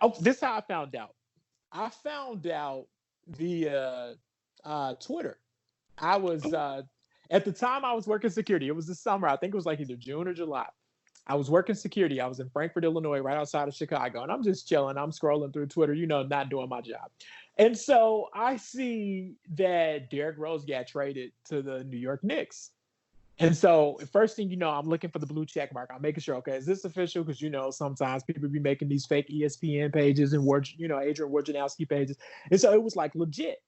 Oh, this is how I found out. I found out via Twitter. I was at the time I was working security. It was the summer. I think it was like either June or July. I was working security. I was in Frankfort, Illinois, right outside of Chicago, and I'm just chilling. I'm scrolling through Twitter, not doing my job. And so I see that Derrick Rose got traded to the New York Knicks. And so first thing I'm looking for the blue check mark. I'm making sure, okay, is this official? Because sometimes people be making these fake ESPN pages and Adrian Wojnarowski pages, and so it was like legit.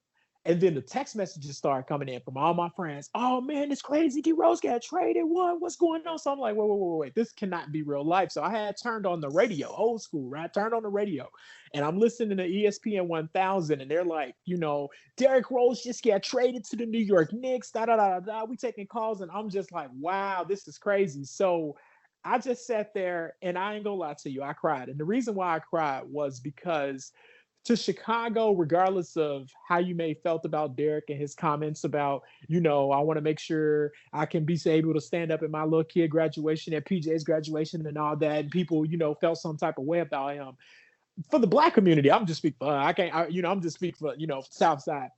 And then the text messages started coming in from all my friends. Oh man, it's crazy. D Rose got traded. What's going on? So I'm like, wait. This cannot be real life. So I had turned on the radio, old school, right? Turned on the radio, and I'm listening to ESPN 1000, and they're like, Derrick Rose just got traded to the New York Knicks. Da da da da. We taking calls, and I'm just like, wow, this is crazy. So I just sat there, and I ain't gonna lie to you, I cried. And the reason why I cried was because to Chicago, regardless of how you may have felt about Derrick and his comments about, I want to make sure I can be able to stand up at my little kid graduation, at PJ's graduation and all that, and people, felt some type of way about him. For the Black community, I'm just speaking for, I'm just speaking for, South Side.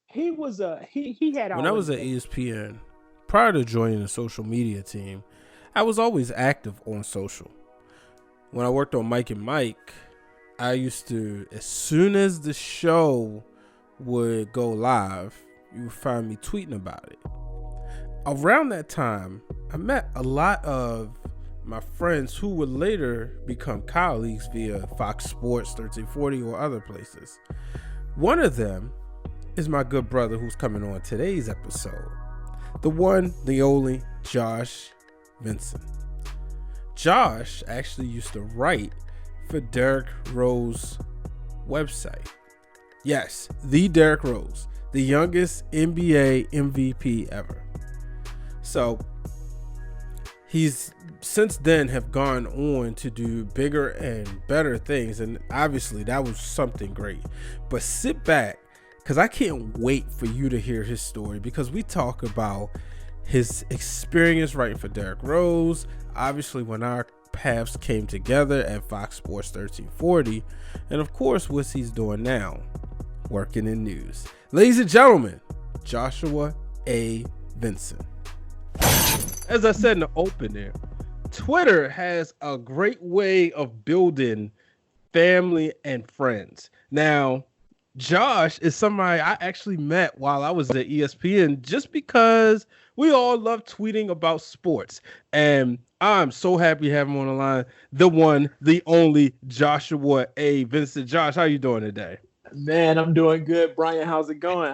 He was he had When I was at ESPN, prior to joining the social media team, I was always active on social. When I worked on Mike and Mike, I used to, as soon as the show would go live, you would find me tweeting about it. Around that time, I met a lot of my friends who would later become colleagues via Fox Sports 1340 or other places. One of them is my good brother who's coming on today's episode. The one, the only, Josh Vinson. Josh actually used to write for Derrick Rose website. Yes, the Derrick Rose, the youngest NBA MVP ever. So he's since then have gone on to do bigger and better things, and obviously that was something great. But sit back, because I can't wait for you to hear his story, because we talk about his experience writing for Derrick Rose, obviously when our paths came together at Fox Sports 1340, and of course what he's doing now, working in news. Ladies and gentlemen, Joshua A. Vinson. As I said in the opening, Twitter has a great way of building family and friends. Now, Josh is somebody I actually met while I was at ESPN just because we all love tweeting about sports. And I'm so happy to have him on the line. The one, the only Joshua A. Vinson. Josh, how you doing today? Man, I'm doing good. Brian, how's it going?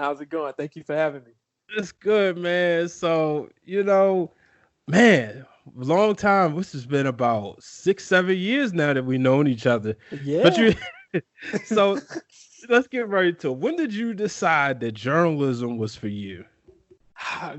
Thank you for having me. It's good, man. So, man, long time. This has been about 6-7 years now that we've known each other. Yeah. But so let's get right to it. When did you decide that journalism was for you?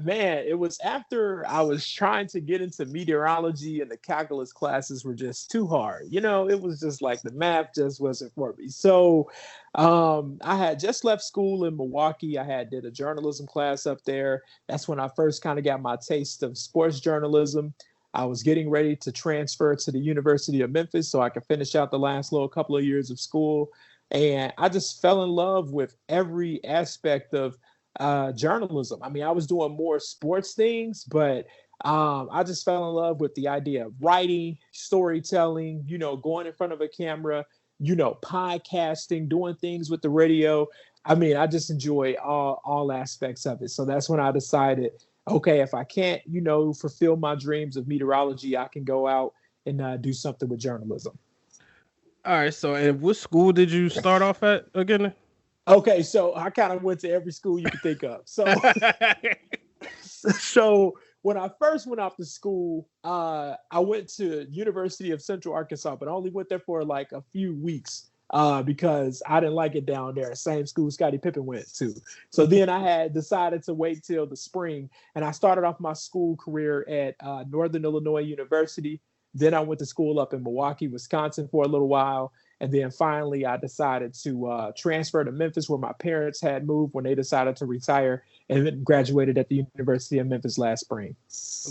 Man, it was after I was trying to get into meteorology and the calculus classes were just too hard. It was just like the math just wasn't for me. So I had just left school in Milwaukee. I did a journalism class up there. That's when I first kind of got my taste of sports journalism. I was getting ready to transfer to the University of Memphis so I could finish out the last little couple of years of school. And I just fell in love with every aspect of journalism. I mean, I was doing more sports things, but I just fell in love with the idea of writing, storytelling, going in front of a camera, podcasting, doing things with the radio. I mean, I just enjoy all aspects of it. So that's when I decided, okay, if I can't, fulfill my dreams of meteorology, I can go out and do something with journalism. All right. So, and what school did you start off at again? Okay, so I kind of went to every school you could think of. So when I first went off to school, I went to University of Central Arkansas, but I only went there for like a few weeks because I didn't like it down there. Same school Scottie Pippen went to. So then I had decided to wait till the spring, and I started off my school career at Northern Illinois University. Then I went to school up in Milwaukee, Wisconsin for a little while. And then finally, I decided to transfer to Memphis, where my parents had moved when they decided to retire, and then graduated at the University of Memphis last spring.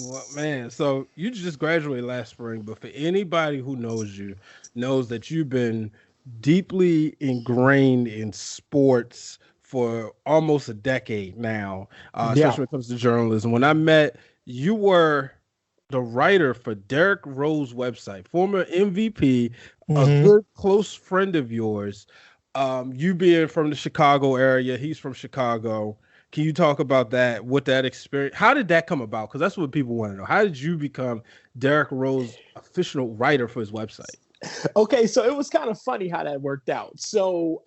Well, man, so you just graduated last spring, but for anybody who knows you, knows that you've been deeply ingrained in sports for almost a decade now, Yeah. especially when it comes to journalism. When I met, you were the writer for Derrick Rose website, former MVP, a Hmm. good close friend of yours. You being from the Chicago area, he's from Chicago. Can you talk about that? What that experience? How did that come about? Because that's what people want to know. How did you become Derrick Rose official writer for his website? Okay, so it was kind of funny how that worked out. So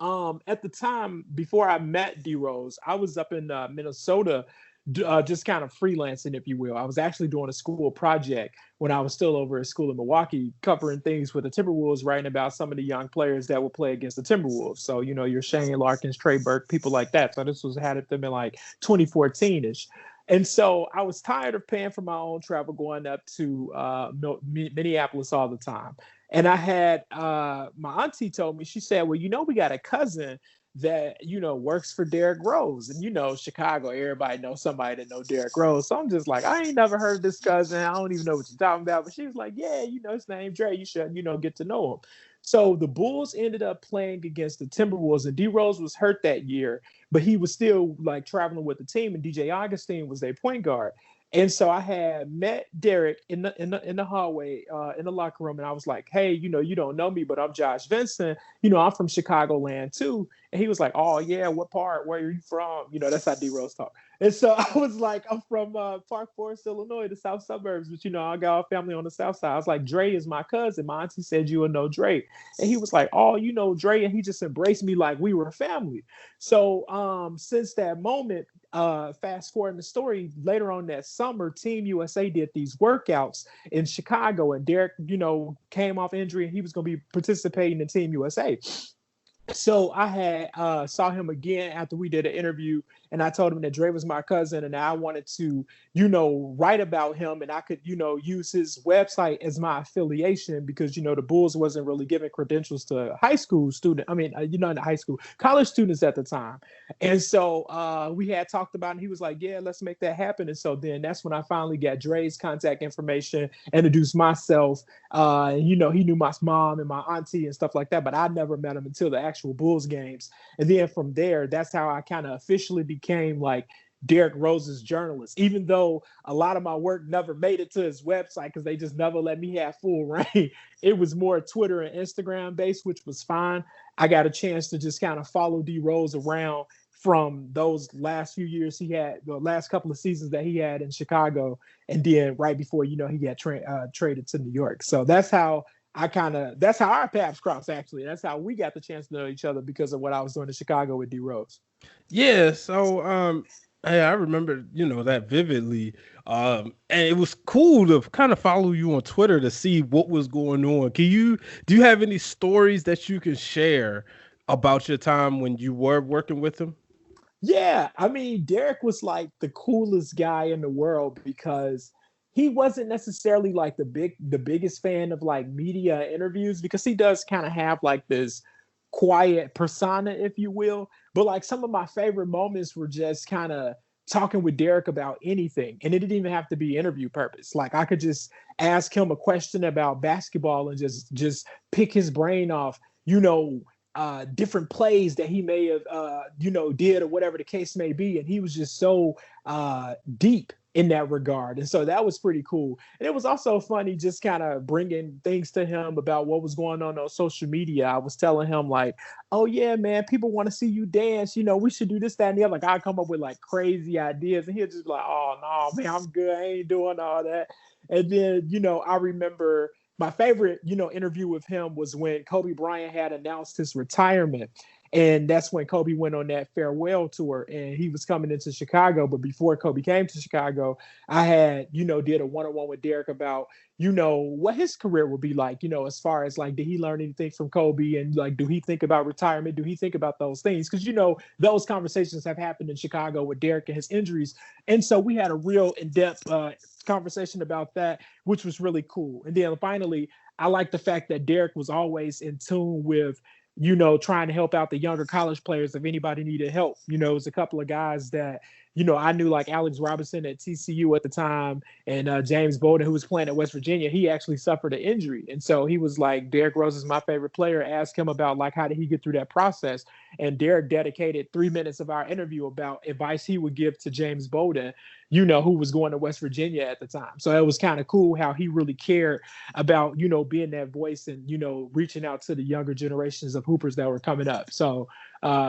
at the time before I met D Rose, I was up in Minnesota, just kind of freelancing, if you will. I was actually doing a school project when I was still over at school in Milwaukee, covering things with the Timberwolves, writing about some of the young players that would play against the Timberwolves. So your Shane Larkins, Trey Burke, people like that. So this was had it them in like 2014 ish. And so I was tired of paying for my own travel going up to Minneapolis all the time. And I had my auntie told me, she said, well, we got a cousin that, works for Derrick Rose. And, Chicago, everybody knows somebody that know Derrick Rose. So I'm just like, I ain't never heard this cousin. I don't even know what you're talking about. But she was like, yeah, his name Dre. You should, get to know him. So the Bulls ended up playing against the Timberwolves, and D Rose was hurt that year, but he was still like traveling with the team, and DJ Augustine was their point guard. And so I had met Derrick in the hallway in the locker room, and I was like, "Hey, you don't know me, but I'm Josh Vinson. I'm from Chicagoland too." And he was like, "Oh yeah, what part? Where are you from?" That's how D Rose talk. And so I was like, "I'm from Park Forest, Illinois, the south suburbs, but I got a family on the south side." I was like, "Dre is my cousin. My auntie said you would know Dre," and he was like, "Oh, you know Dre," and he just embraced me like we were family. So since that moment, fast forward in the story, later on that summer, Team USA did these workouts in Chicago, and Derrick, came off injury and he was going to be participating in Team USA. So I had saw him again after we did an interview, and I told him that Dre was my cousin, and I wanted to, write about him, and I could, use his website as my affiliation because the Bulls wasn't really giving credentials to high school student. I mean, not high school, college students at the time, and so we had talked about, it, and he was like, "Yeah, let's make that happen." And so then that's when I finally got Dre's contact information, introduced myself. He knew my mom and my auntie and stuff like that, but I never met him until the actual Bulls games. And then from there, that's how I kind of officially became like Derrick Rose's journalist, even though a lot of my work never made it to his website because they just never let me have full reign. It was more Twitter and Instagram based, which was fine. I got a chance to just kind of follow D Rose around from those last few years he had, the last couple of seasons that he had in Chicago, and then right before he got traded to New York. So that's how our paths crossed. Actually, that's how we got the chance to know each other because of what I was doing in Chicago with D Rose. Yeah, so hey, I remember, that vividly. And it was cool to kind of follow you on Twitter to see what was going on. Do you have any stories that you can share about your time when you were working with him? Yeah, I mean, Derrick was like the coolest guy in the world because he wasn't necessarily like the biggest fan of like media interviews because he does kind of have like this quiet persona, if you will. But like some of my favorite moments were just kind of talking with Derrick about anything, and it didn't even have to be interview purpose. Like I could just ask him a question about basketball and just pick his brain off, different plays that he may have, did or whatever the case may be. And he was just so deep in that regard. And so that was pretty cool. And it was also funny just kind of bringing things to him about what was going on social media. I was telling him like, oh yeah, man, people want to see you dance. We should do this, that, and the other. Like I come up with like crazy ideas and he'll just be like, oh no, man, I'm good. I ain't doing all that. And then, I remember my favorite, interview with him was when Kobe Bryant had announced his retirement. And that's when Kobe went on that farewell tour and he was coming into Chicago. But before Kobe came to Chicago, I had, did a one-on-one with Derrick about, what his career would be like, as far as like, did he learn anything from Kobe? And like, do he think about retirement? Do he think about those things? Because, those conversations have happened in Chicago with Derrick and his injuries. And so we had a real in-depth conversation about that, which was really cool. And then finally, I like the fact that Derrick was always in tune with, trying to help out the younger college players if anybody needed help. It was a couple of guys that, I knew like Alex Robinson at TCU at the time, and James Bolden, who was playing at West Virginia. He actually suffered an injury, and so he was like, Derrick Rose is my favorite player. Ask him about like how did he get through that process, and Derrick dedicated 3 minutes of our interview about advice he would give to James Bolden, who was going to West Virginia at the time. So it was kind of cool how he really cared about being that voice and reaching out to the younger generations of hoopers that were coming up. So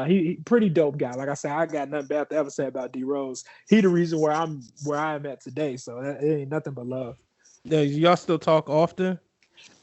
he pretty dope guy. Like I said, I got nothing bad to ever say about D Rose. He the reason where I am at today. So it ain't nothing but love. Yeah, y'all still talk often?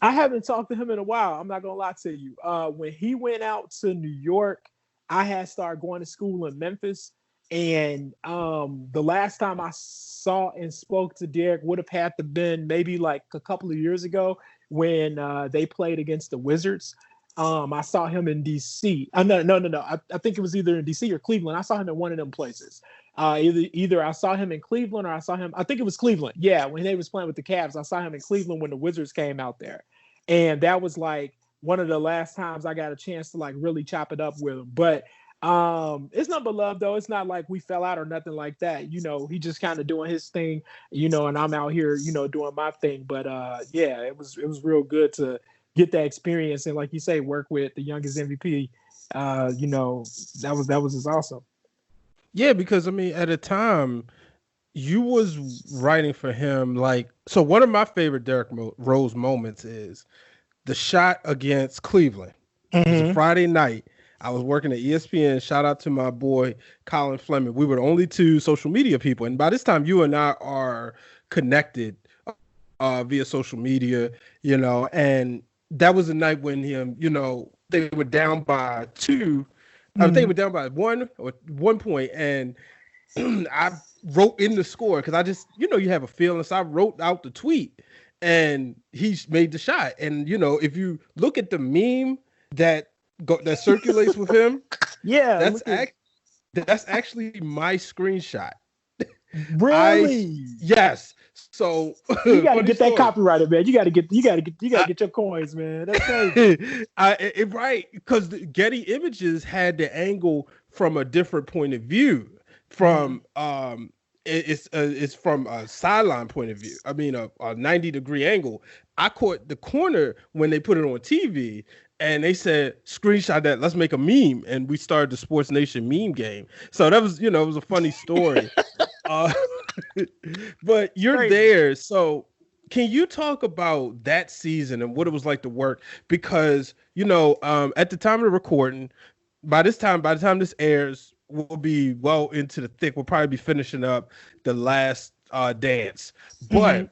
I haven't talked to him in a while. I'm not gonna lie to you. When he went out to New York, I had started going to school in Memphis, and the last time I saw and spoke to Derrick would have had to been maybe like a couple of years ago when they played against the Wizards. I saw him in DC. No. I think it was either in DC or Cleveland. I saw him in one of them places. Either I saw him in Cleveland or I saw him. I think it was Cleveland. Yeah, when they was playing with the Cavs, I saw him in Cleveland when the Wizards came out there, and that was like one of the last times I got a chance to like really chop it up with him. But it's not but love though. It's not like we fell out or nothing like that. He just kind of doing his thing, and I'm out here, doing my thing. But yeah, it was real good to get that experience and, like you say, work with the youngest MVP. That was just awesome. Yeah, because I mean, at a time, you was writing for him. Like, so one of my favorite Derrick Rose moments is the shot against Cleveland. It was a Friday night. I was working at ESPN. Shout out to my boy Colin Fleming. We were the only two social media people, and by this time, you and I are connected via social media. And that was the night when they were down by 2. I think they were down by 1 point, and I wrote in the score because I just, you have a feeling. So I wrote out the tweet, and he made the shot. And if you look at the meme that circulates with him, yeah, that's actually my screenshot. Really? Yes. So you got to get that copyrighted, man. You got to get your coins, man. That's crazy. Right, because the Getty Images had the angle from a different point of view. From it's from a sideline point of view. I mean, a 90-degree angle. I caught the corner when they put it on TV, and they said, "Screenshot that. Let's make a meme." And we started the Sports Nation meme game. So that was, it was a funny story. But you're crazy. There. So can you talk about that season and what it was like to work? Because, at the time of the recording, by the time this airs, we'll be well into the thick. We'll probably be finishing up the last dance. But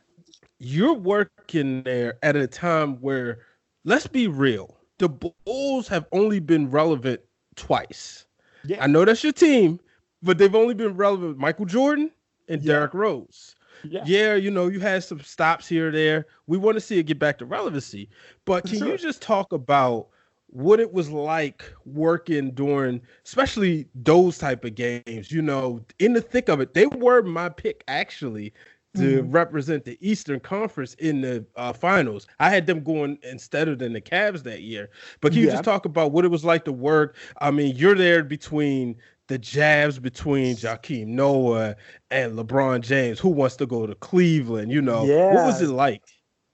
you're working there at a time where, let's be real, the Bulls have only been relevant twice. Yeah. I know that's your team, but they've only been relevant with Michael Jordan and Derrick Rose. Yeah, you had some stops here or there. We want to see it get back to relevancy. But can you just talk about what it was like working during, especially those type of games, in the thick of it? They were my pick, actually, to represent the Eastern Conference in the finals. I had them going instead of than the Cavs that year. But can you just talk about what it was like to work? I mean, you're there between the jabs between Joakim Noah and LeBron James. Who wants to go to Cleveland? What was it like?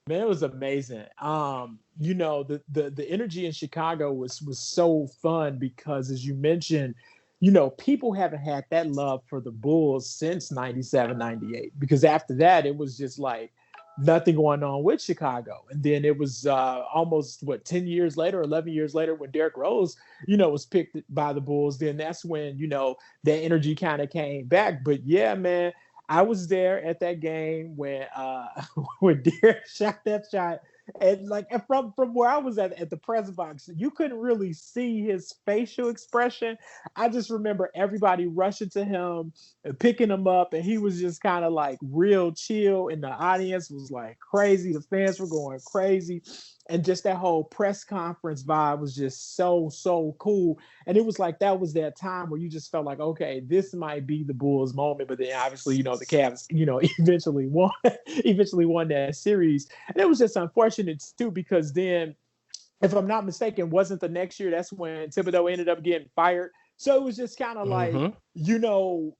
Man, it was amazing. The energy in Chicago was so fun because, as you mentioned, people haven't had that love for the Bulls since 97, 98. Because after that, it was just like nothing going on with Chicago. And then it was almost 10 years later, 11 years later, when Derrick Rose, was picked by the Bulls. Then that's when, that energy kind of came back. But yeah, man, I was there at that game when when Derrick shot that shot. And from where I was at the press box, you couldn't really see his facial expression. I just remember everybody rushing to him and picking him up, and he was just kind of like real chill, and the audience was like crazy. The fans were going crazy, and just that whole press conference vibe was just so cool. And it was like that was that time where you just felt like, okay, this might be the Bulls' moment. But then obviously, the Cavs, eventually won that series, and it was just unfortunate too, because then, if I'm not mistaken, wasn't the next year that's when Thibodeau ended up getting fired So it was just kind of like, Mm-hmm. you know,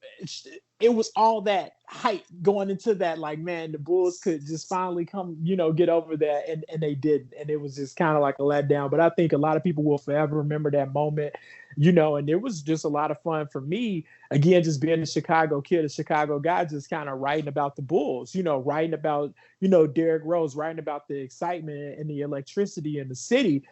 it was all that hype going into that. Like, man, the Bulls could just finally come, get over that, and they didn't, and it was just kind of like a letdown. But I think a lot of people will forever remember that moment, and it was just a lot of fun for me. Again, just being a Chicago kid, a Chicago guy, just kind of writing about the Bulls, writing about Derrick Rose, writing about the excitement and the electricity in the city.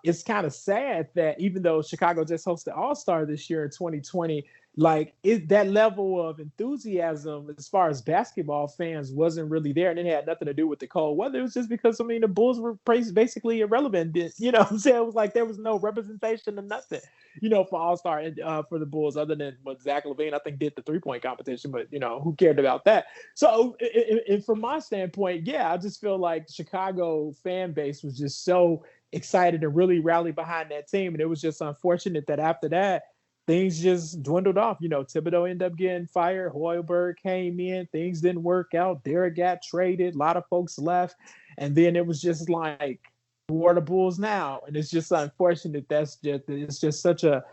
It's kind of sad that even though Chicago just hosted All-Star this year in 2020, like that level of enthusiasm as far as basketball fans wasn't really there, and it had nothing to do with the cold weather. It was just because the Bulls were basically irrelevant. What I'm saying? It was like there was no representation of nothing, for All-Star for the Bulls, other than what Zach LaVine I think did the 3-point competition, but who cared about that? So, and from my standpoint, yeah, I just feel like the Chicago fan base was just so excited and really rallied behind that team, and it was just unfortunate that after that things just dwindled off. Thibodeau ended up getting fired. Hoiberg came in. Things didn't work out. Derrick got traded. A lot of folks left. And then it was just like, who are the Bulls now? And it's just unfortunate. It's just such a,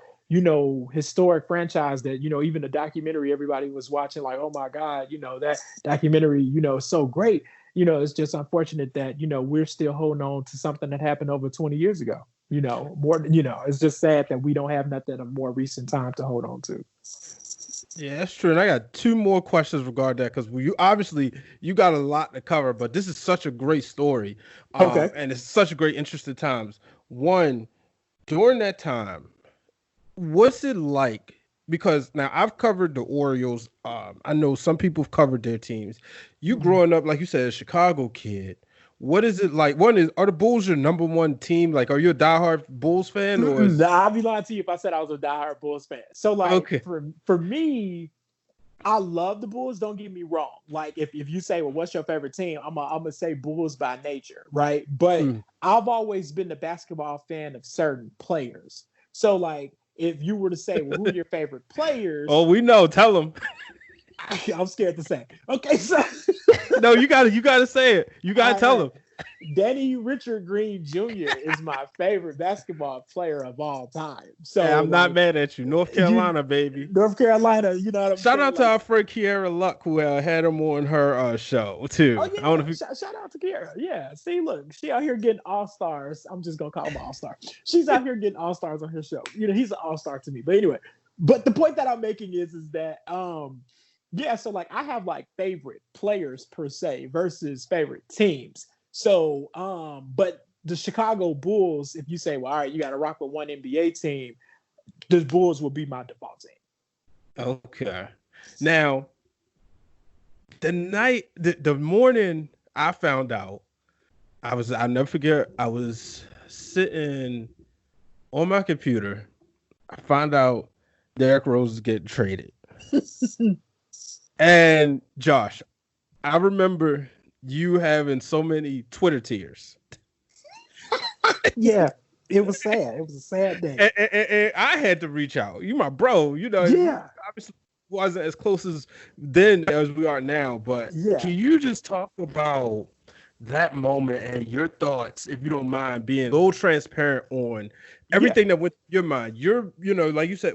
historic franchise that, even the documentary everybody was watching, like, oh my God, that documentary, is so great. It's just unfortunate that, we're still holding on to something that happened over 20 years ago. It's just sad that we don't have nothing of more recent time to hold on to. Yeah, that's true. And I got two more questions regarding that, because you got a lot to cover, but this is such a great story. Okay. And it's such a great, interesting times. One, during that time, what's it like? Because now I've covered the Orioles. I know some people have covered their teams. You growing up, like you said, a Chicago kid. What is it like? Are the Bulls your number one team? Like, are you a diehard Bulls fan? Or I'll be lying to you if I said I was a diehard Bulls fan. So, like, okay. for me, I love the Bulls. Don't get me wrong. Like, if you say, well, what's your favorite team? I'm gonna say Bulls by nature, right? But I've always been a basketball fan of certain players. So, like, if you were to say, well, who are your favorite players? Oh, we know. Tell them. I'm scared to say. Okay, so no, you gotta say it. You gotta tell them. Danny Richard Green Jr. is my favorite basketball player of all time. So hey, I'm not mad at you. North Carolina, baby. North Carolina, Shout out to our friend Kiera Luck, who had him on her show too. Oh, yeah. Shout out to Kiera. Yeah. See, look, she out here getting all-stars. I'm just gonna call him all-star. She's out here getting all-stars on her show. He's an all-star to me. But anyway, the point that I'm making is that yeah, so like I have like favorite players per se versus favorite teams. So, but the Chicago Bulls, if you say, well, all right, you got to rock with one NBA team, the Bulls will be my default team. Okay. Now, the morning I found out, I'll never forget, I was sitting on my computer. I found out Derrick Rose is getting traded. And Josh, I remember you having so many Twitter tears. Yeah, it was sad. It was a sad day. And I had to reach out. You my bro, Yeah. Obviously wasn't as close as then as we are now, but Can you just talk about that moment and your thoughts, if you don't mind being a little transparent on everything that went through your mind? You're, like you said,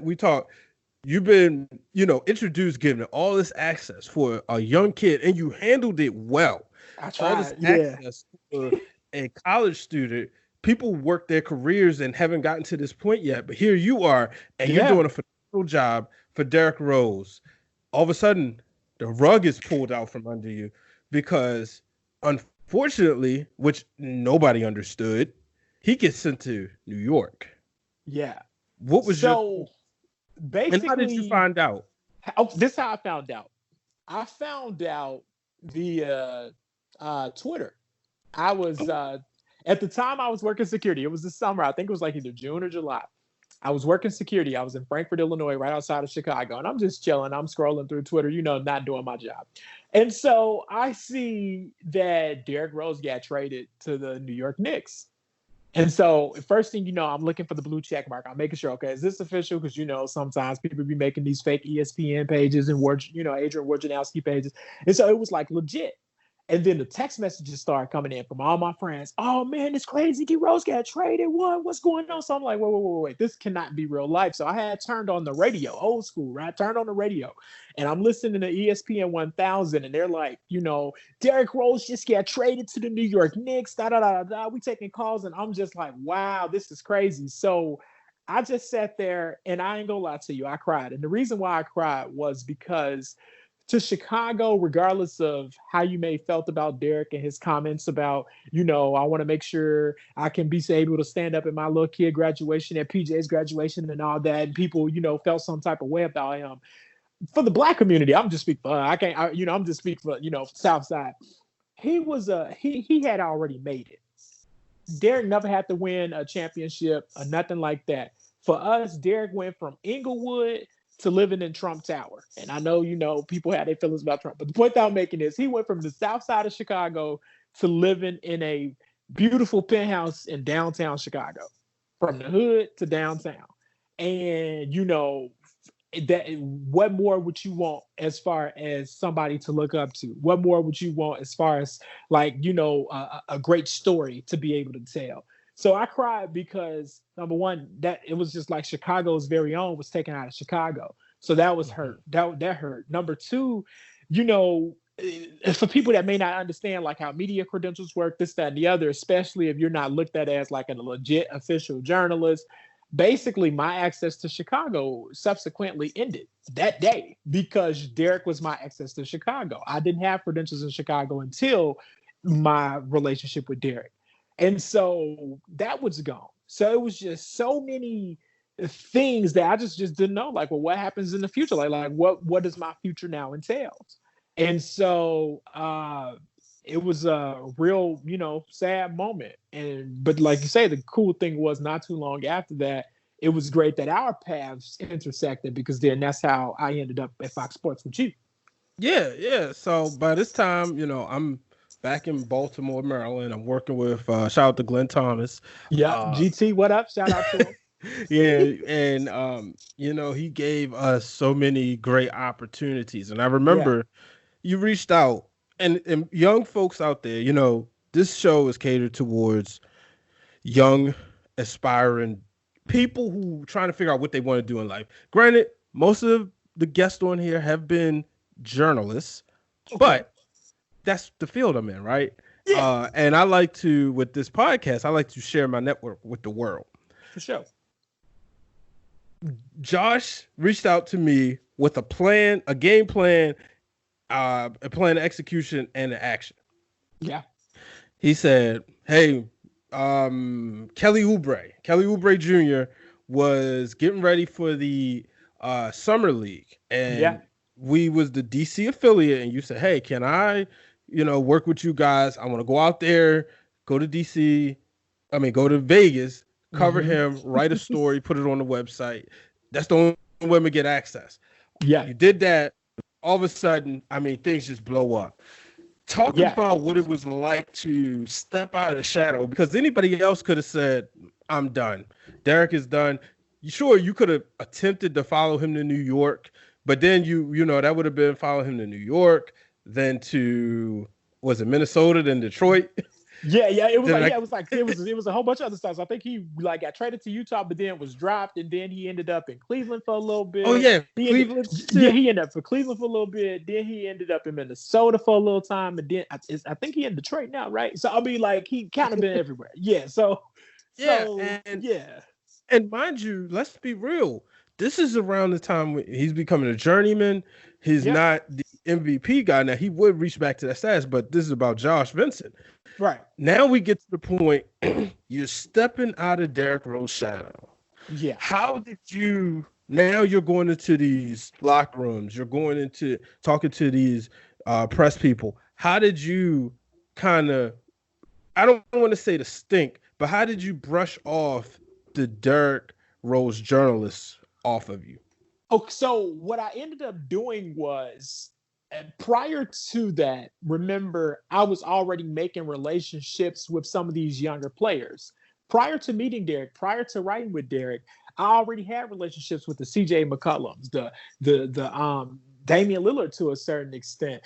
you've been, introduced, given all this access for a young kid, and you handled it well. I tried. All this access for a college student. People work their careers and haven't gotten to this point yet, but here you are, and you're doing a phenomenal job for Derrick Rose. All of a sudden, the rug is pulled out from under you because, unfortunately, which nobody understood, he gets sent to New York. Yeah. What was basically, and how did you find out? This is how I found out. I found out via Twitter. I was at the time I was working security. It was the summer. I think it was like either June or July. I was working security. I was in Frankfort, Illinois, right outside of Chicago, and I'm just chilling. I'm scrolling through Twitter, not doing my job. And so I see that Derrick Rose got traded to the New York Knicks. And so first thing I'm looking for the blue check mark. I'm making sure, okay, is this official? Because, sometimes people be making these fake ESPN pages and, Adrian Wojnarowski pages. And so it was like legit. And then the text messages started coming in from all my friends. Oh man, it's crazy. D Rose got traded. What's going on? So I'm like, wait. This cannot be real life. So I had turned on the radio, old school, right? Turned on the radio. And I'm listening to ESPN 1000. And they're like, Derrick Rose just got traded to the New York Knicks. We taking calls. And I'm just like, wow, this is crazy. So I just sat there and I ain't gonna lie to you. I cried. And the reason why I cried was because to Chicago, regardless of how you may felt about Derrick and his comments about, I want to make sure I can be able to stand up at my little kid graduation, at PJ's graduation and all that. And people, felt some type of way about him. For the Black community, I'm just speaking for, I'm just speaking for, Southside. He was, he had already made it. Derrick never had to win a championship or nothing like that. For us, Derrick went from Inglewood to living in Trump Tower. And I know, people had their feelings about Trump, but the point that I'm making is he went from the south side of Chicago to living in a beautiful penthouse in downtown Chicago, from the hood to downtown. And, that what more would you want as far as somebody to look up to? What more would you want as far as a great story to be able to tell? So I cried because number one, that it was just like Chicago's very own was taken out of Chicago. So that was hurt. That hurt. Number two, for people that may not understand like how media credentials work, this, that, and the other, especially if you're not looked at as like a legit official journalist, basically my access to Chicago subsequently ended that day because Derrick was my access to Chicago. I didn't have credentials in Chicago until my relationship with Derrick. And so that was gone. So it was just so many things that I just didn't know. Like, well, what happens in the future? Like what does my future now entails? And so it was a real, sad moment. But like you say, the cool thing was not too long after that, it was great that our paths intersected because then that's how I ended up at Fox Sports with you. Yeah. So by this time, I'm back in Baltimore, Maryland. I'm working with shout out to Glenn Thomas. Yeah, GT, what up? Shout out to him. Yeah, and he gave us so many great opportunities. And I remember you reached out and young folks out there, this show is catered towards young, aspiring people who trying to figure out what they want to do in life. Granted, most of the guests on here have been journalists, but that's the field I'm in, right? Yeah. And I like to, with this podcast, I like to share my network with the world. For sure. Josh reached out to me with a plan, a game plan, a plan of execution, and an action. Yeah. He said, hey, Kelly Oubre Jr. was getting ready for the Summer League. And we was the DC affiliate. And you said, hey, can I work with you guys? I want to go out there, go to Vegas, cover him, write a story, put it on the website. That's the only way we get access. Yeah. You did that. All of a sudden, things just blow up. Talk about what it was like to step out of the shadow, because anybody else could have said, I'm done. Derrick is done. Sure, you could have attempted to follow him to New York, but then that would have been follow him to New York, then to, was it Minnesota, then Detroit? Yeah. It was a whole bunch of other stuff. So I think he got traded to Utah, but then was dropped, and then he ended up in Cleveland for a little bit. Oh yeah, Cleveland. He ended up for Cleveland for a little bit. Then he ended up in Minnesota for a little time, and then I think he in Detroit now, right? So he kind of been everywhere. Yeah. And mind you, let's be real. This is around the time when he's becoming a journeyman. He's not the MVP guy. Now, he would reach back to that status, but this is about Josh Vinson. Right. Now we get to the point you're stepping out of Derrick Rose's shadow. Yeah. How did you, now you're going into these locker rooms, you're going into talking to these press people. How did you kind of, I don't want to say the stink, but how did you brush off the Derrick Rose journalists off of you? Oh, so what I ended up doing was, prior to that, remember, I was already making relationships with some of these younger players. Prior to meeting Derrick, prior to writing with Derrick, I already had relationships with the CJ McCollums, Damian Lillard to a certain extent,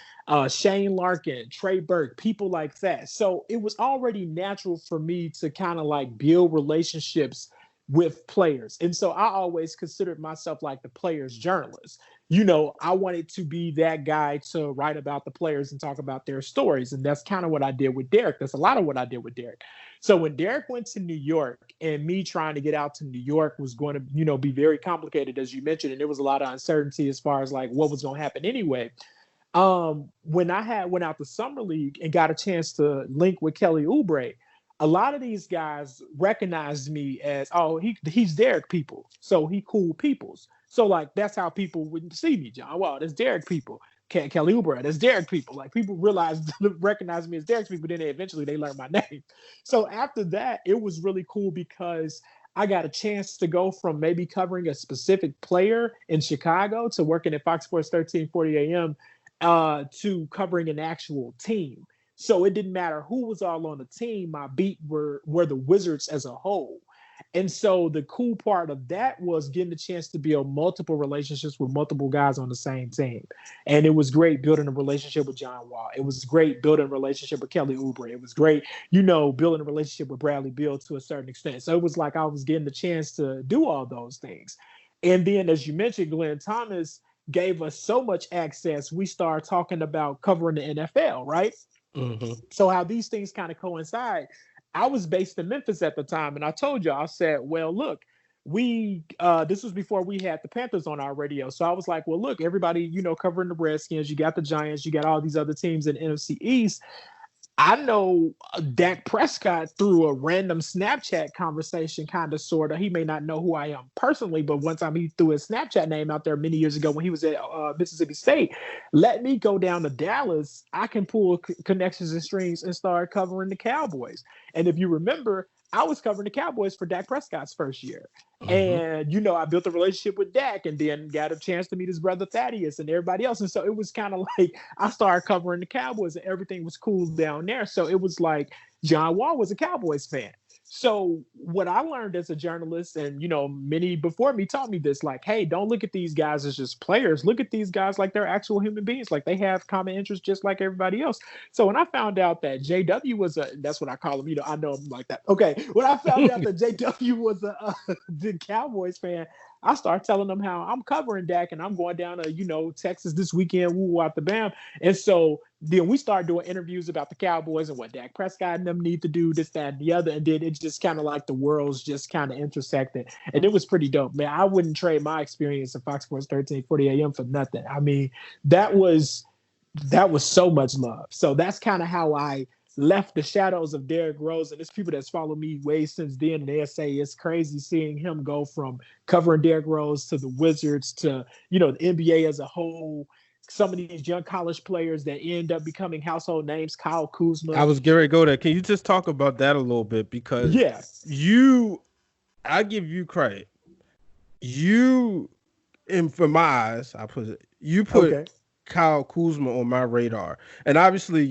Shane Larkin, Trey Burke, people like that. So it was already natural for me to kind of like build relationships with players. And so I always considered myself like the players journalist. I wanted to be that guy to write about the players and talk about their stories. And that's kind of what I did with Derrick. That's a lot of what I did with Derrick. So when Derrick went to New York and me trying to get out to New York was going to, be very complicated, as you mentioned, and there was a lot of uncertainty as far as like what was going to happen anyway. When I had went out to summer league and got a chance to link with Kelly Oubre, a lot of these guys recognized me as, oh, he's Derrick people, so he cool peoples. So like that's how people would see me, John. Wow, that's Derrick people. Kelly Oubre, that's Derrick people. Like people recognize me as Derrick people. Then eventually they learn my name. So after that, it was really cool because I got a chance to go from maybe covering a specific player in Chicago to working at Fox Sports 1340 AM to covering an actual team. So it didn't matter who was all on the team. My beat were the Wizards as a whole. And so the cool part of that was getting the chance to build multiple relationships with multiple guys on the same team. And it was great building a relationship with John Wall. It was great building a relationship with Kelly Oubre. It was great, building a relationship with Bradley Beal to a certain extent. So it was like I was getting the chance to do all those things. And then, as you mentioned, Glenn Thomas gave us so much access. We started talking about covering the NFL, right? Mm-hmm. So how these things kind of coincide. I was based in Memphis at the time, and I told you, I said, well, look, this was before we had the Panthers on our radio. So I was like, well, look, everybody, covering the Redskins, you got the Giants, you got all these other teams in the NFC East. I know Dak Prescott through a random Snapchat conversation, kind of, sort of. He may not know who I am personally, but one time he threw his Snapchat name out there many years ago when he was at Mississippi State. Let me go down to Dallas. I can pull connections and strings and start covering the Cowboys. And if you remember, I was covering the Cowboys for Dak Prescott's first year. Mm-hmm. And, I built a relationship with Dak and then got a chance to meet his brother Thaddeus and everybody else. And so it was kind of like I started covering the Cowboys and everything was cool down there. So it was like John Wall was a Cowboys fan. So what I learned as a journalist, and, many before me taught me this, like, hey, don't look at these guys as just players. Look at these guys like they're actual human beings. Like they have common interests just like everybody else. So when I found out that JW was that's what I call him, I know him like that. Okay. When I found out that JW was the Cowboys fan, I started telling them how I'm covering Dak and I'm going down to, Texas this weekend, woo out the bam. And so then we started doing interviews about the Cowboys and what Dak Prescott and them need to do, this, that, and the other. And then it's just kind of like the worlds just kind of intersected. And it was pretty dope, man. I wouldn't trade my experience at Fox Sports 1340 AM for nothing. I mean, that was so much love. So that's kind of how I left the shadows of Derrick Rose. And there's people that's followed me way since then. And they say it's crazy seeing him go from covering Derrick Rose to the Wizards to, the NBA as a whole. Some of these young college players that end up becoming household names, Kyle Kuzma. I was getting ready to go there. Can you just talk about that a little bit? Because I give you credit. For my eyes, you put Kyle Kuzma on my radar. And obviously,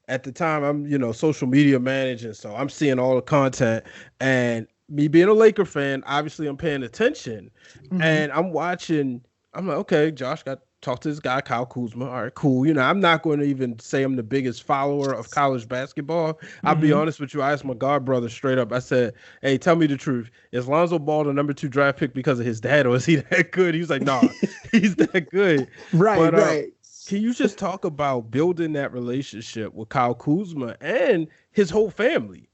at the time I'm, social media managing, so I'm seeing all the content, and me being a Laker fan, obviously I'm paying attention. Mm-hmm. And I'm watching, I'm like, okay, Josh got talk to this guy, Kyle Kuzma. All right, cool. I'm not going to even say I'm the biggest follower of college basketball. I'll be honest with you. I asked my god brother straight up. I said, hey, tell me the truth. Is Lonzo Ball the number 2 draft pick because of his dad, or is he that good? He was like, nah, he's that good. Right. Can you just talk about building that relationship with Kyle Kuzma and his whole family?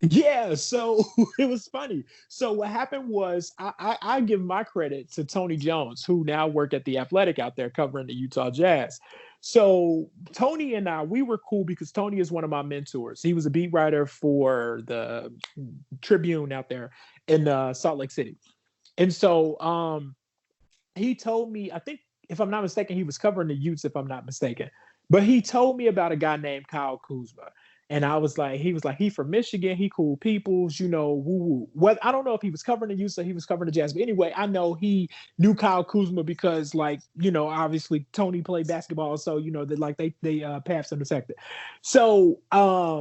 Yeah, so it was funny. So what happened was I give my credit to Tony Jones, who now work at The Athletic out there covering the Utah Jazz. So Tony and we were cool because Tony is one of my mentors. He was a beat writer for the Tribune out there in Salt Lake City. And so he told me, I think, if I'm not mistaken, he was covering the Utes, if I'm not mistaken. But he told me about a guy named Kyle Kuzma. And I was like, he was like, he from Michigan, he cool peoples, you know, woo woo. What I don't know if he was covering the Utes or he was covering the Jazz, but anyway, I know he knew Kyle Kuzma because, like, you know, obviously Tony played basketball, so you know that like they paths intersected. So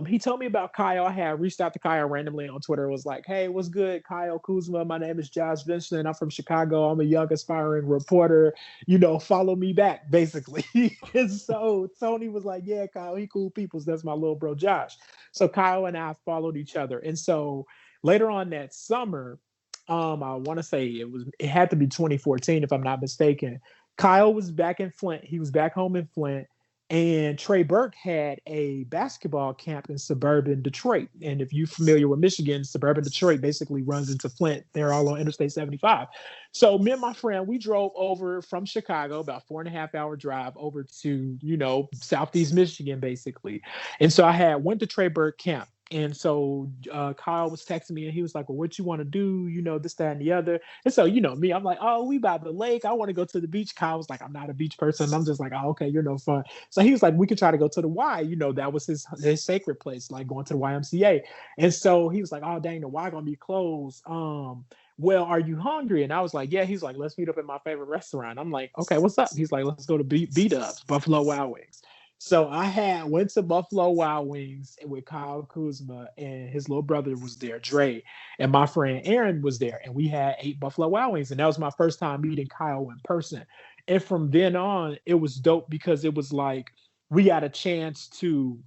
he told me about Kyle. I had reached out to Kyle randomly on Twitter. It was like, hey, what's good, Kyle Kuzma? My name is Josh Vinson. I'm from Chicago. I'm a young aspiring reporter. You know, follow me back, basically. And so Tony was like, yeah, Kyle, he cool peoples. That's my little bro Josh. So Kyle and I followed each other. And so later on that summer, I want to say it had to be 2014, if I'm not mistaken. Kyle was back in Flint. He was back home in Flint. And Trey Burke had a basketball camp in suburban Detroit. And if you're familiar with Michigan, suburban Detroit basically runs into Flint. They're all on Interstate 75. So me and my friend, we drove over from Chicago, about 4.5 hour drive over to, you know, Southeast Michigan, basically. And so I had went to Trey Burke camp. And so Kyle was texting me and he was like, well, what you want to do? You know, this, that, and the other. And so, you know, me, I'm like, oh, we by the lake. I want to go to the beach. Kyle was like, I'm not a beach person. I'm just like, oh, okay, you're no fun. So he was like, we could try to go to the Y. You know, that was his sacred place, like going to the YMCA. And so he was like, oh, dang, the Y gonna be closed. Well, are you hungry? And I was like, yeah. He's like, let's meet up at my favorite restaurant. I'm like, okay, what's up? He's like, let's go to B-Dubs, Buffalo Wild Wings. So I went to Buffalo Wild Wings with Kyle Kuzma, and his little brother was there, Dre, and my friend Aaron was there, and we had 8 Buffalo Wild Wings, and that was my first time meeting Kyle in person. And from then on, it was dope because it was like we got a chance to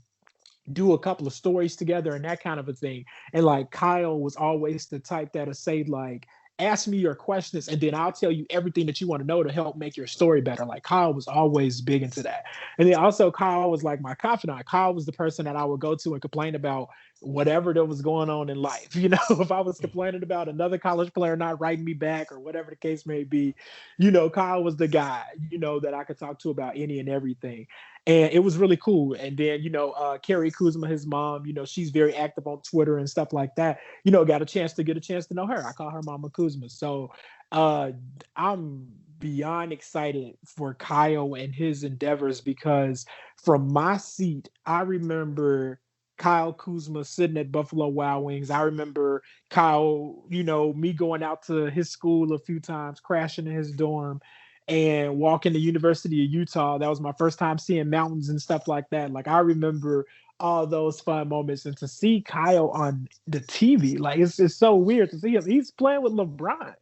do a couple of stories together and that kind of a thing. And like Kyle was always the type that'll say like, ask me your questions and then I'll tell you everything that you want to know to help make your story better. Like Kyle was always big into that. And then also Kyle was like my confidant. Kyle was the person that I would go to and complain about whatever that was going on in life. You know, if I was complaining about another college player not writing me back or whatever the case may be, you know, Kyle was the guy, you know, that I could talk to about any and everything. And it was really cool. And then, you know, Carrie Kuzma, his mom, you know, she's very active on Twitter and stuff like that. You know, got a chance to know her. I call her Mama Kuzma. So I'm beyond excited for Kyle and his endeavors because from my seat, I remember Kyle Kuzma sitting at Buffalo Wild Wings. I remember Kyle, you know, me going out to his school a few times, crashing in his dorm and walking to University of Utah. That was my first time seeing mountains and stuff like that. Like I remember all those fun moments, and to see Kyle on the TV, like it's so weird to see him. He's playing with LeBron,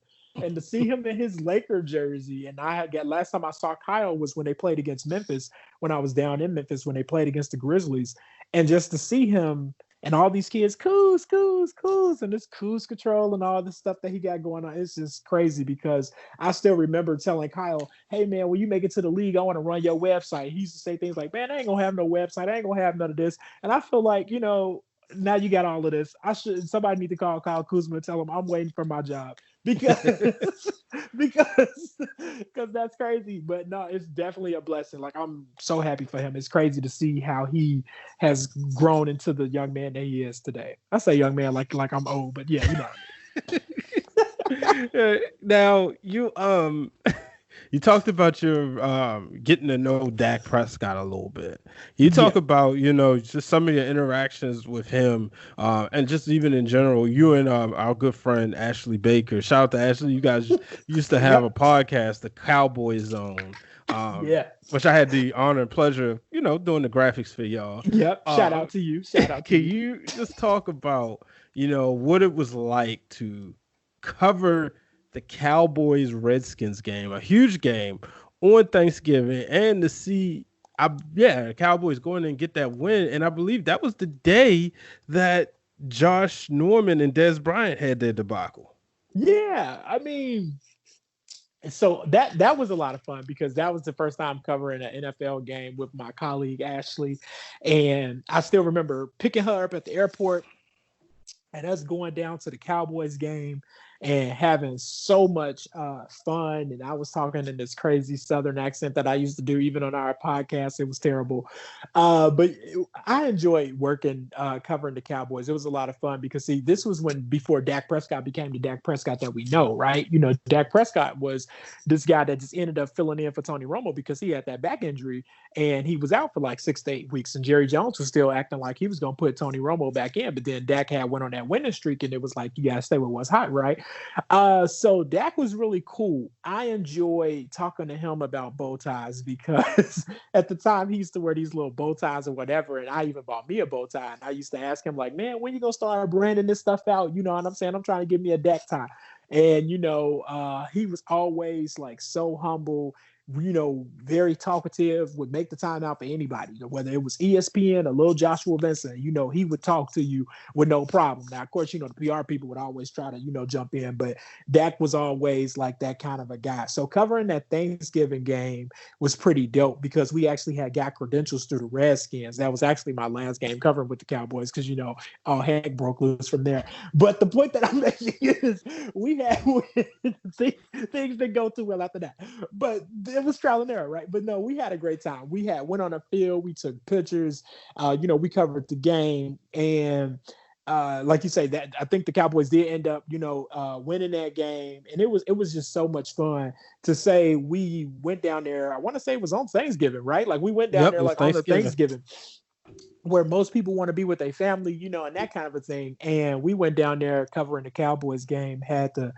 and to see him in his Laker jersey. And I had got last time I saw Kyle was when they played against Memphis. When I was down in Memphis when they played against the Grizzlies, and just to see him and all these kids, coos, and this cruise control and all this stuff that he got going on. It's just crazy because I still remember telling Kyle, hey, man, when you make it to the league, I want to run your website. He used to say things like, man, I ain't going to have no website. I ain't going to have none of this. And I feel like, you know, now you got all of this. Somebody need to call Kyle Kuzma and tell him I'm waiting for my job because that's crazy. But no, it's definitely a blessing. Like I'm so happy for him. It's crazy to see how he has grown into the young man that he is today. I say young man like I'm old, but yeah, you know. Now you talked about your getting to know Dak Prescott a little bit. You talk about, you know, just some of your interactions with him and just even in general, you and our good friend Ashley Baker. Shout out to Ashley. You guys used to have a podcast, the Cowboy Zone. Which I had the honor and pleasure of, you know, doing the graphics for y'all. Yep. Shout out to you. Can you just talk about, you know, what it was like to cover the Cowboys Redskins game, a huge game on Thanksgiving, and to see the Cowboys go in and get that win. And I believe that was the day that Josh Norman and Dez Bryant had their debacle. Yeah, I mean, so that was a lot of fun because that was the first time covering an NFL game with my colleague Ashley, and I still remember picking her up at the airport and us going down to the Cowboys game. and having so much fun. And I was talking in this crazy Southern accent that I used to do even on our podcast. It was terrible. I enjoyed working covering the Cowboys. It was a lot of fun because see, this was when before Dak Prescott became the Dak Prescott that we know, right? You know, Dak Prescott was this guy that just ended up filling in for Tony Romo because he had that back injury and he was out for like 6 to 8 weeks. And Jerry Jones was still acting like he was going to put Tony Romo back in, but then Dak had went on that winning streak, and it was like you got to stay with what's hot, right? So Dak was really cool. I enjoyed talking to him about bow ties because at the time he used to wear these little bow ties or whatever, and I even bought me a bow tie. And I used to ask him like, "Man, when you gonna start branding this stuff out?" You know what I'm saying? I'm trying to get me a Dak tie. And he was always like so humble, very talkative, would make the time out for anybody, whether it was ESPN or little Joshua Vinson, he would talk to you with no problem. Now, of course, the PR people would always try to, jump in, but Dak was always like that kind of a guy. So covering that Thanksgiving game was pretty dope because we actually got credentials through the Redskins. That was actually my last game covering with the Cowboys because, all heck broke loose from there. But the point that I'm making is we had things didn't go too well after that. But it was trial and error, right? But no, we had a great time. We went on a field, we took pictures, we covered the game, and like you say, that I think the Cowboys did end up, winning that game, and it was just so much fun to say we went down there. I want to say it was on Thanksgiving, right? Like we went down there like on the Thanksgiving, where most people want to be with their family, and that kind of a thing. And we went down there covering the Cowboys game, had the,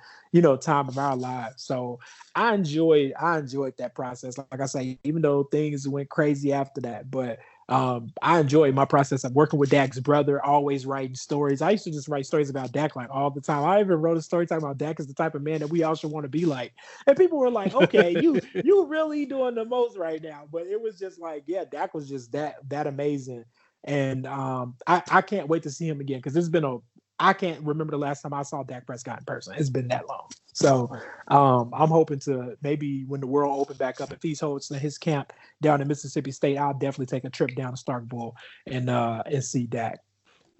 time of our lives. So I enjoyed that process. Like I say, even though things went crazy after that, but I enjoyed my process of working with Dak's brother, always writing stories. I used to just write stories about Dak like all the time. I even wrote a story talking about Dak as the type of man that we all should want to be like. And people were like, okay, you really doing the most right now. But it was just like, yeah, Dak was just that amazing. And I can't wait to see him again because I can't remember the last time I saw Dak Prescott in person. It's been that long. So I'm hoping to maybe when the world open back up, if he's hosting his camp down in Mississippi State, I'll definitely take a trip down to Starkville and see Dak.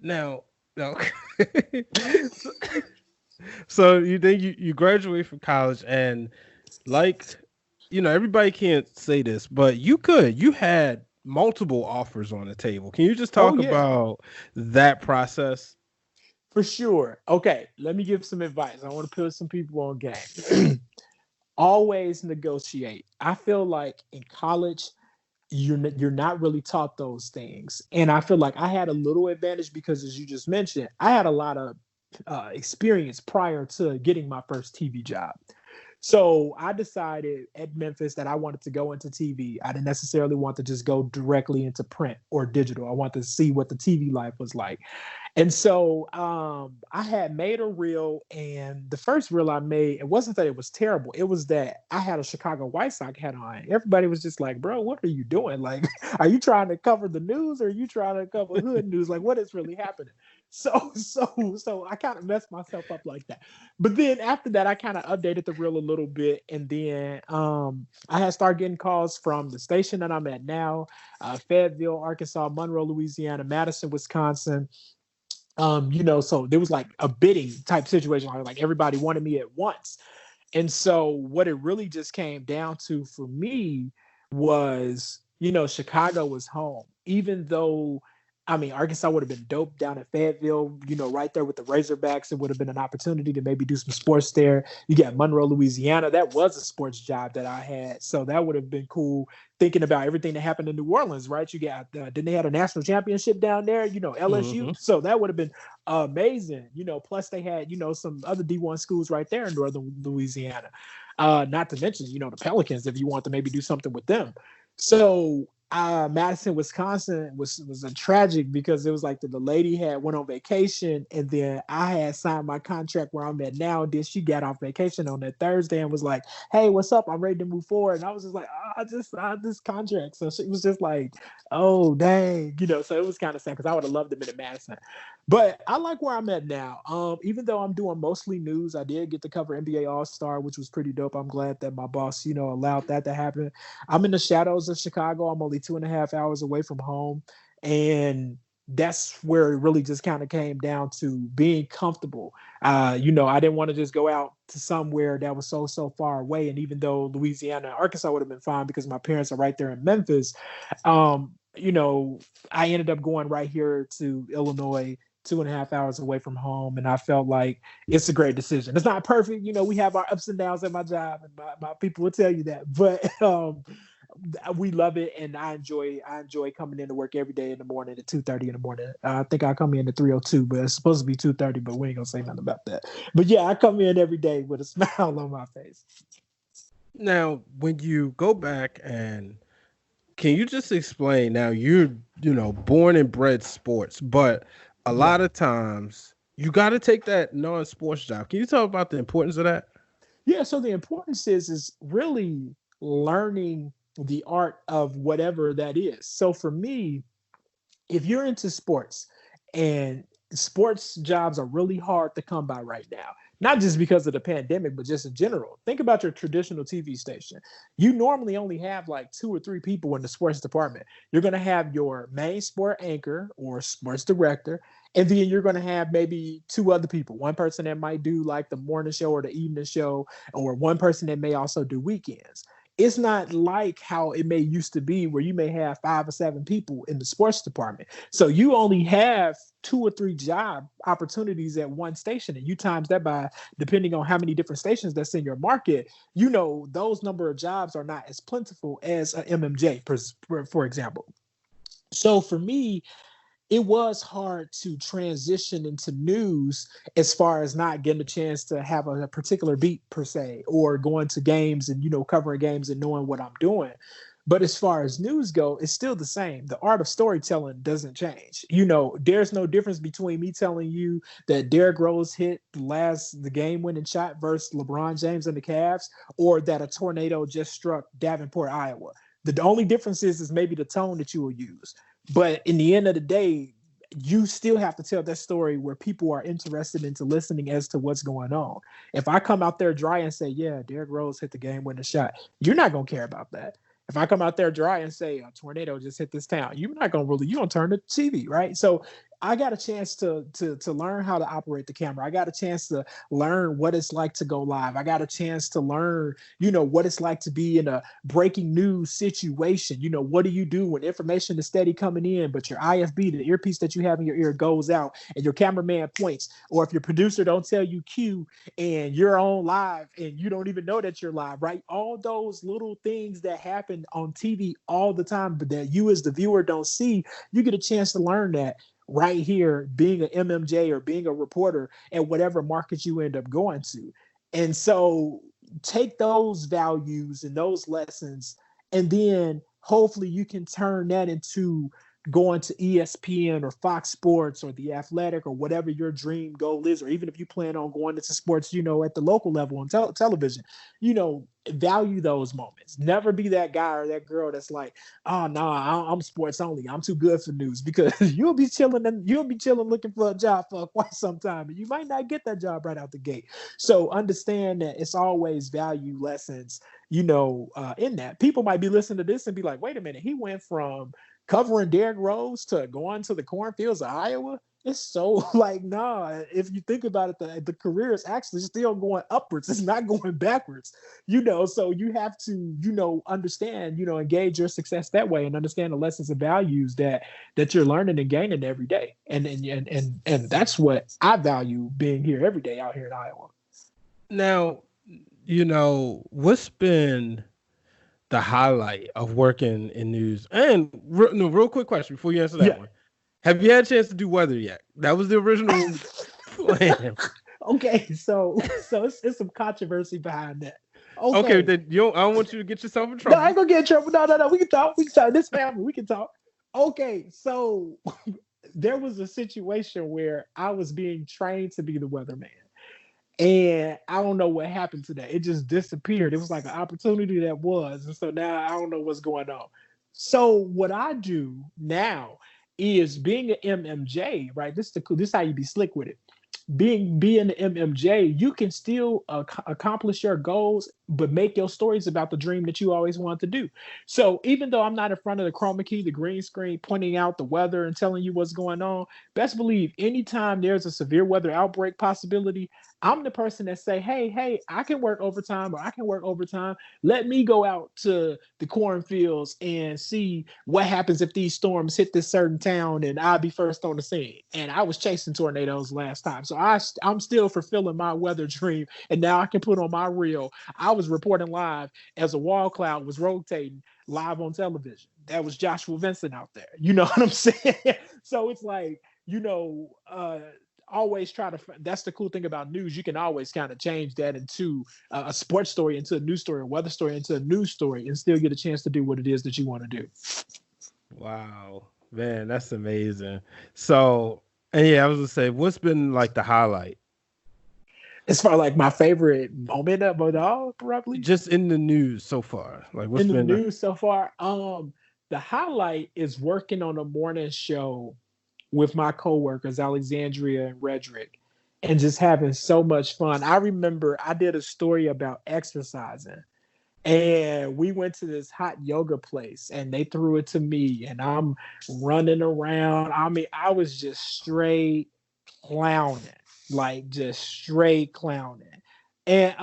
Now, no. So you think you graduate from college and everybody can't say this, but you had multiple offers on the table. Can you just talk about that process? For sure. Okay, let me give some advice. I want to put some people on game. Always negotiate. I feel like in college, you're not really taught those things. And I feel like I had a little advantage because, as you just mentioned, I had a lot of experience prior to getting my first TV job. So I decided at Memphis that I wanted to go into TV. I didn't necessarily want to just go directly into print or digital. I wanted to see what the TV life was like. And so I had made a reel, and the first reel I made, it wasn't that it was terrible. It was that I had a Chicago White Sox hat on. Everybody was just like, bro, what are you doing? Like, are you trying to cover the news or are you trying to cover hood news? Like, what is really happening? So I kind of messed myself up like that. But then after that, I kind of updated the reel a little bit. And then I had started getting calls from the station that I'm at now, Fayetteville, Arkansas, Monroe, Louisiana, Madison, Wisconsin. So there was like a bidding type situation. Like everybody wanted me at once. And so what it really just came down to for me was, Chicago was home, even though, Arkansas would have been dope down at Fayetteville, right there with the Razorbacks. It would have been an opportunity to maybe do some sports there. You got Monroe, Louisiana. That was a sports job that I had. So that would have been cool thinking about everything that happened in New Orleans, right? You got, didn't they have a national championship down there, LSU? Mm-hmm. So that would have been amazing, plus they had, some other D1 schools right there in Northern Louisiana. Not to mention, the Pelicans, if you want to maybe do something with them. So Madison, Wisconsin was a tragic because it was like the lady went on vacation, and then I had signed my contract where I'm at now. And then she got off vacation on that Thursday and was like, "Hey, what's up? I'm ready to move forward." And I was just like, "I just signed this contract." So she was just like, "Oh, dang," So it was kind of sad because I would have loved them in Madison. But I like where I'm at now. Even though I'm doing mostly news, I did get to cover NBA All-Star, which was pretty dope. I'm glad that my boss, allowed that to happen. I'm in the shadows of Chicago. I'm only 2.5 hours away from home. And, that's where it really just kind of came down to being comfortable. I didn't want to just go out to somewhere that was so far away. And even though Louisiana and Arkansas would have been fine because my parents are right there in Memphis, I ended up going right here to Illinois, 2.5 hours away from home. And I felt like it's a great decision. It's not perfect. We have our ups and downs at my job, and my people will tell you that. But we love it, and I enjoy coming into work every day in the morning at 2:30 in the morning. I think I come in at 3:02, but it's supposed to be 2:30, but we ain't gonna say nothing about that. But yeah, I come in every day with a smile on my face. Now, when you go back and can you just explain now you're, born and bred sports, but a Yeah. lot of times you got to take that non-sports job. Can you talk about the importance of that? Yeah, so the importance is really learning the art of whatever that is. So for me, if you're into sports, and sports jobs are really hard to come by right now, not just because of the pandemic, but just in general. Think about your traditional TV station. You normally only have like 2 or 3 people in the sports department. You're going to have your main sport anchor or sports director, and then you're going to have maybe 2 other people. One person that might do like the morning show or the evening show, or one person that may also do weekends. It's not like how it may used to be where you may have 5 or 7 people in the sports department. So you only have 2 or 3 job opportunities at one station, and you times that by, depending on how many different stations that's in your market, those number of jobs are not as plentiful as a MMJ, for example. So for me, it was hard to transition into news as far as not getting a chance to have a particular beat per se, or going to games and covering games and knowing what I'm doing. But as far as news go, it's still the same. The art of storytelling doesn't change. There's no difference between me telling you that Derrick Rose hit the game winning shot versus LeBron James and the Cavs, or that a tornado just struck Davenport, Iowa. The only difference is maybe the tone that you will use. But in the end of the day, you still have to tell that story where people are interested into listening as to what's going on. If I come out there dry and say, yeah, Derrick Rose hit the game winning shot, you're not going to care about that. If I come out there dry and say a tornado just hit this town, you're not going to really, you're going to turn the TV, right? So I got a chance to learn how to operate the camera. I got a chance to learn what it's like to go live. I got a chance to learn, what it's like to be in a breaking news situation. What do you do when information is steady coming in, but your IFB, the earpiece that you have in your ear, goes out and your cameraman points, or if your producer don't tell you cue and you're on live and you don't even know that you're live, right? All those little things that happen on TV all the time, but that you as the viewer don't see, you get a chance to learn that right here, being an MMJ or being a reporter at whatever market you end up going to. And so take those values and those lessons, and then hopefully you can turn that into going to ESPN or Fox Sports or The Athletic or whatever your dream goal is, or even if you plan on going into sports, at the local level on television, value those moments. Never be that guy or that girl that's like, oh no, I'm sports only. I'm too good for news, because you'll be chilling looking for a job for quite some time, and you might not get that job right out the gate. So understand that it's always value lessons, in that. People might be listening to this and be like, wait a minute, he went from covering Derrick Rose to going to the cornfields of Iowa. It's so like, nah, if you think about it, the career is actually still going upwards. It's not going backwards, so you have to, understand, engage your success that way, and understand the lessons and values that you're learning and gaining every day. And that's what I value being here every day out here in Iowa. Now, what's been the highlight of working in news? And real quick question before you answer that one. Have you had a chance to do weather yet? That was the original plan. Okay, so it's some controversy behind that. Okay, then I don't want you to get yourself in trouble. No, I ain't gonna get in trouble. No. We can talk. This family, we can talk. Okay, so there was a situation where I was being trained to be the weatherman. And I don't know what happened to that. It just disappeared. It was like an opportunity that was. And so now I don't know what's going on. So what I do now is being an MMJ, right? This is how you be slick with it. being the MMJ, you can still accomplish your goals, but make your stories about the dream that you always wanted to do. So even though I'm not in front of the chroma key, the green screen, pointing out the weather and telling you what's going on, best believe anytime there's a severe weather outbreak possibility, I'm the person that say, hey, I can work overtime, or I can work overtime. Let me go out to the cornfields and see what happens if these storms hit this certain town, and I'll be first on the scene. And I was chasing tornadoes last time, so I'm still fulfilling my weather dream. And now I can put on my reel. I was reporting live as a wall cloud was rotating live on television. That was Joshua Vinson out there. You know what I'm saying? So it's like, always try to, that's the cool thing about news. You can always kind of change that into a sports story, into a news story, a weather story, into a news story, and still get a chance to do what it is that you want to do. Wow, man, that's amazing. So, and yeah, I was gonna say, what's been like the highlight? As far like my favorite moment of it all, probably just in the news so far. Like what's in the been news so far. The highlight is working on a morning show with my coworkers, Alexandria and Redrick, and just having so much fun. I remember I did a story about exercising, and we went to this hot yoga place, and they threw it to me, and I'm running around. I mean, I was just straight clowning, like just straight clowning. And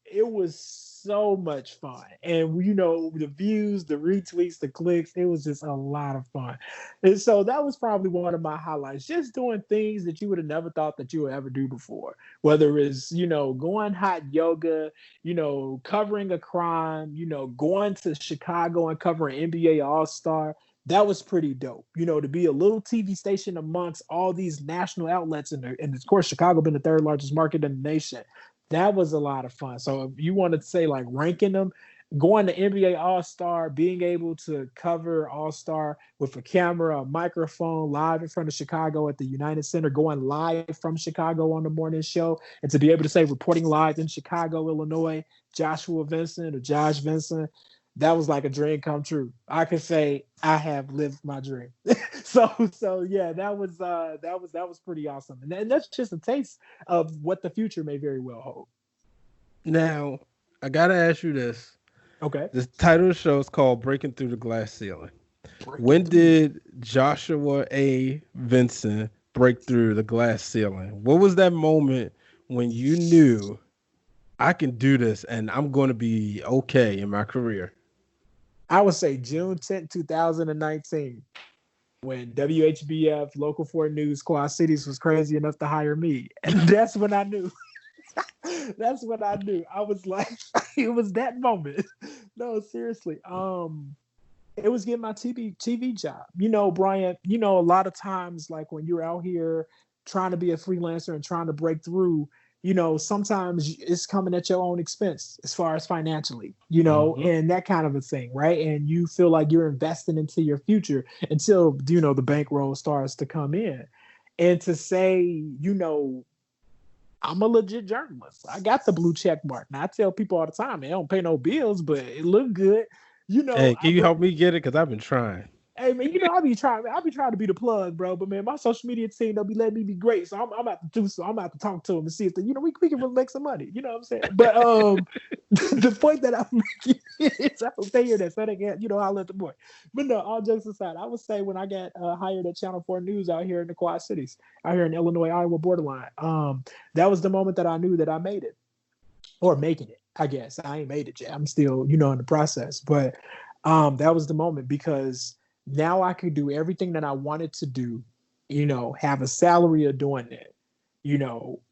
it was so much fun. And the views, the retweets, the clicks, it was just a lot of fun. And so that was probably one of my highlights, just doing things that you would have never thought that you would ever do before. Whether it's, going hot yoga, covering a crime, going to Chicago and covering NBA All-Star. That was pretty dope, to be a little TV station amongst all these national outlets, and of course, Chicago being the third largest market in the nation. That was a lot of fun. So if you wanted to say like ranking them, going to NBA All-Star, being able to cover All-Star with a camera, a microphone, live in front of Chicago at the United Center, going live from Chicago on the morning show, and to be able to say reporting live in Chicago, Illinois, Joshua Vinson or Josh Vinson, that was like a dream come true. I could say I have lived my dream. so yeah, that was pretty awesome. And that's just a taste of what the future may very well hold. Now, I gotta ask you this. Okay. The title of the show is called Breaking Through the Glass Ceiling. When did Joshua A. Vinson break through the glass ceiling? What was that moment when you knew I can do this and I'm going to be okay in my career? I would say June 10th, 2019, when WHBF Local 4 News Quad Cities was crazy enough to hire me. And that's when I knew. That's what I knew. I was like, it was that moment. No, seriously. It was getting my TV job. Brian, a lot of times, like when you're out here trying to be a freelancer and trying to break through, sometimes it's coming at your own expense as far as financially, and that kind of a thing, right? And you feel like you're investing into your future until, the bankroll starts to come in. And to say, I'm a legit journalist. I got the blue check mark. Now I tell people all the time, man, I don't pay no bills, but it look good. Hey, can you help me get it? Because I've been trying. Hey man, I'll be trying to be the plug, bro. But man, my social media team, they'll be letting me be great. So I'm about to do so. I'm about to talk to them and see if we can really make some money. You know what I'm saying? But the point that I'm making is I hope they hear that so they can, I'll let the boy. But no, all jokes aside, I would say when I got hired at Channel 4 News out here in the Quad Cities, out here in Illinois, Iowa borderline, that was the moment that I knew that I made it, or making it. I guess I ain't made it yet. I'm still, in the process. But that was the moment, because now I could do everything that I wanted to do, have a salary of doing it,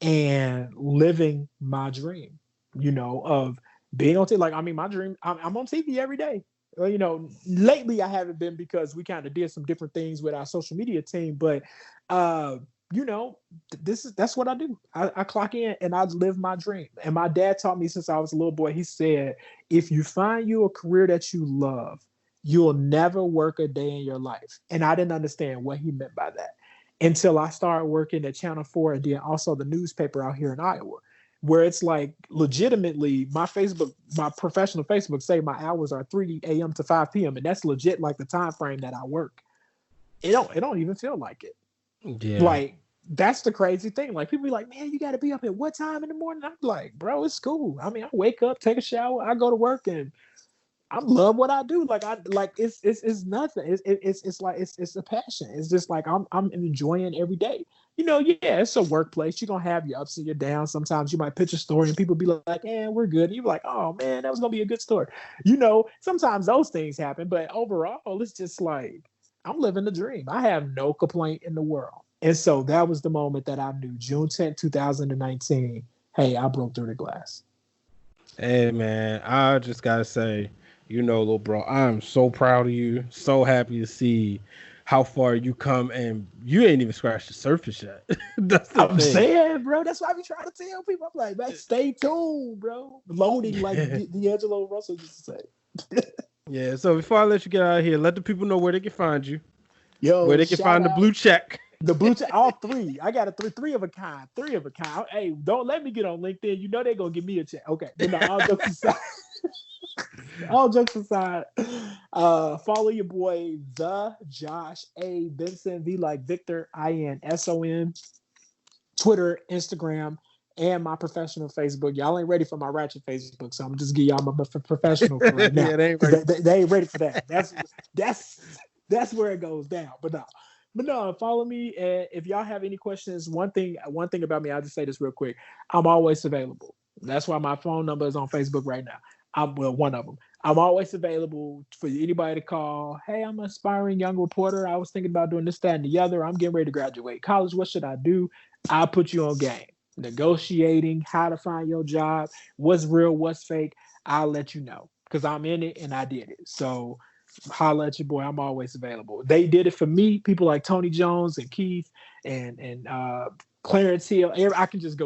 and living my dream, of being on TV. Like, I mean, my dream, I'm on TV every day. Lately I haven't been because we kind of did some different things with our social media team, but, that's what I do. I clock in and I live my dream. And my dad taught me since I was a little boy, he said, if you find you a career that you love, you'll never work a day in your life. And I didn't understand what he meant by that until I started working at Channel 4 and then also the newspaper out here in Iowa, where it's like legitimately my professional Facebook say my hours are 3 a.m. to 5 p.m. And that's legit like the time frame that I work. It don't even feel like it. Yeah. Like that's the crazy thing. Like people be like, man, you got to be up at what time in the morning? I'm like, bro, it's cool. I mean, I wake up, take a shower, I go to work, and I love what I do. Like it's nothing. It's like it's a passion. It's just like I'm enjoying every day. Yeah, it's a workplace. You're gonna have your ups and your downs. Sometimes you might pitch a story and people be like, "Yeah, we're good." And you're like, "Oh man, that was gonna be a good story." Sometimes those things happen, but overall, it's just like I'm living the dream. I have no complaint in the world. And so that was the moment that I knew, June 10th, 2019. Hey, I broke through the glass. Hey man, I just gotta say, little bro, I'm so proud of you. So happy to see how far you come, and you ain't even scratched the surface yet. That's the I'm thing. saying, bro. That's why I be trying to tell people. I'm like, man, stay tuned, bro. Loading, like D'Angelo Russell used to say. Yeah. So before I let you get out of here, let the people know where they can find you. Yo, where they can find the blue check. The blue check, all three. I got three of a kind. Hey, don't let me get on LinkedIn. They're gonna give me a check. Okay, but no, all jokes aside. All jokes aside, follow your boy the Josh A. Vinson, V like Victor, INSON, Twitter, Instagram, and my professional Facebook. Y'all ain't ready for my ratchet Facebook, so I'm just give y'all my professional for right now. Yeah, they ain't ready. They ain't ready for that. That's where it goes down. But no, follow me. And if y'all have any questions, one thing about me, I'll just say this real quick. I'm always available. That's why my phone number is on Facebook right now. One of them. I'm always available for anybody to call. Hey, I'm an aspiring young reporter. I was thinking about doing this, that, and the other. I'm getting ready to graduate college. What should I do? I'll put you on game. Negotiating, how to find your job, what's real, what's fake. I'll let you know because I'm in it and I did it. So holla at your boy. I'm always available. They did it for me. People like Tony Jones and Keith and Clarence Hill. I can just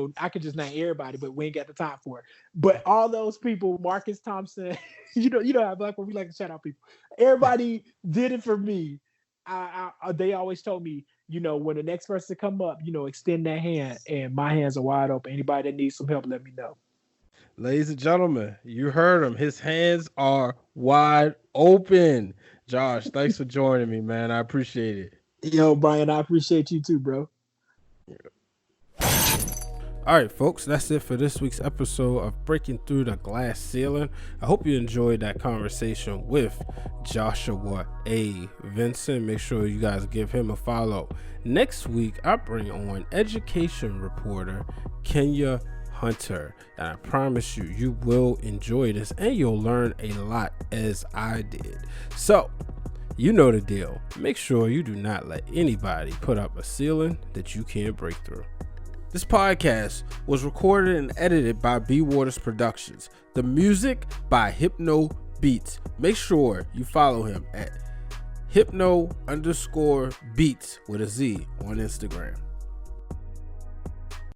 name everybody, but we ain't got the time for it. But all those people, Marcus Thompson, you know how Black we like to shout out people. Everybody did it for me. They always told me, when the next person come up, extend that hand, and my hands are wide open. Anybody that needs some help, let me know. Ladies and gentlemen, you heard him. His hands are wide open. Josh, thanks for joining me, man. I appreciate it. Yo, Brian, I appreciate you too, bro. All right, folks, that's it for this week's episode of Breaking Through the Glass Ceiling. I hope you enjoyed that conversation with Joshua A. Vinson. Make sure you guys give him a follow. Next week, I bring on education reporter Kenya Hunter, and I promise you will enjoy this and you'll learn a lot as I did. So, you know the deal. Make sure you do not let anybody put up a ceiling that you can't break through. This podcast was recorded and edited by B Waters Productions. The music by Hypno Beats. Make sure you follow him at Hypno_Beats with a Z on Instagram.